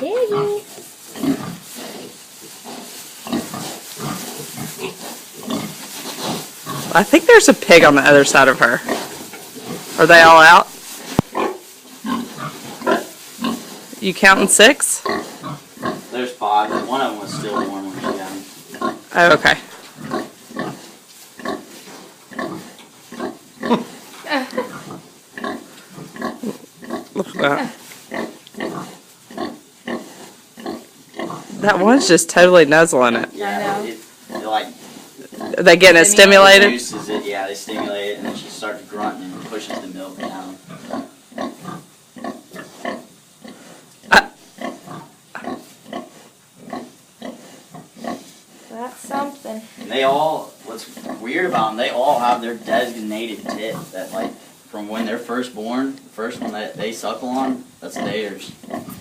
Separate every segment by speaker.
Speaker 1: Piggy.
Speaker 2: I think there's a pig on the other side of her. Are they all out? You counting 6?
Speaker 3: There's 5, but one of them was still born when she got him.
Speaker 2: Oh, okay. Look at that. That one's just totally nuzzling it.
Speaker 3: Yeah, it like
Speaker 2: Are they getting it stimulated?
Speaker 3: Produces it, yeah, they stimulate it, and then she starts grunting and pushes the milk down.
Speaker 1: That's something.
Speaker 3: And they all, what's weird about them, they all have their designated tip that, like, from when they're first born, the first one that they suckle on, that's theirs.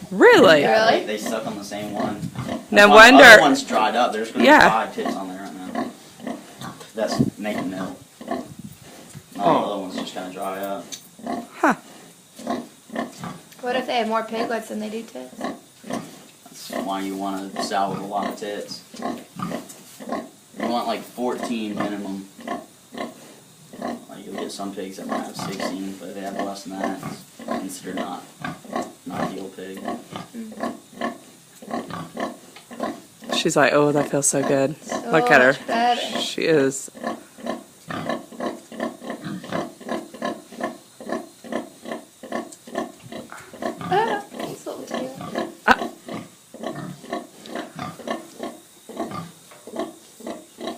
Speaker 2: Really?
Speaker 3: Yeah,
Speaker 1: Really?
Speaker 3: they suck on the same one.
Speaker 2: No
Speaker 3: The
Speaker 2: wonder.
Speaker 3: other one's dried up. There's going to
Speaker 2: Yeah.
Speaker 3: be 5 tips on there right now. That's making milk. All the other ones just kind of dry up.
Speaker 2: Huh.
Speaker 1: What if they have more piglets than they do tits?
Speaker 3: That's why you want to sow with a lot of tits. You want like 14 minimum. Like you'll get some pigs that might have 16, but if they have less than that, it's considered not an ideal pig.
Speaker 2: She's like, oh, that feels so good.
Speaker 1: So
Speaker 2: Look at her.
Speaker 1: much better.
Speaker 2: She is.
Speaker 1: Ah, it's a little tail.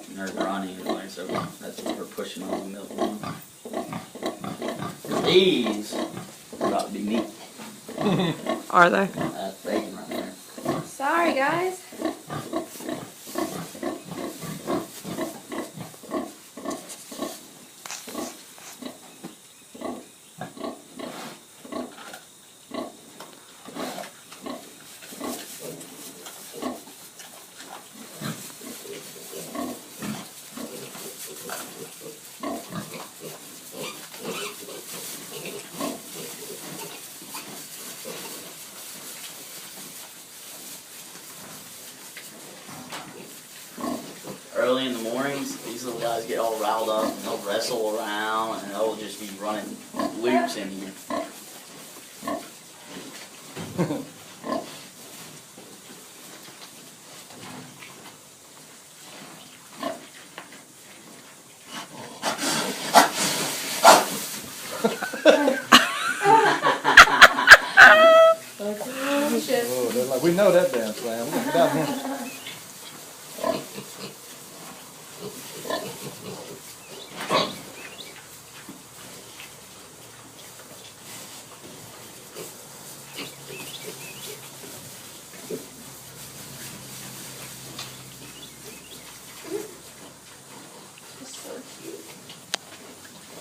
Speaker 3: And they're grunting, like, so that's what we're pushing all the milk on. These are about to be meat.
Speaker 2: Are they?
Speaker 3: That's bacon right there.
Speaker 1: Sorry, guys.
Speaker 3: Early in the mornings, these little guys get all riled up and they'll wrestle around and they'll just be running loops in here.
Speaker 4: Oh, they're like, we know that dance, man. We're gonna get out here.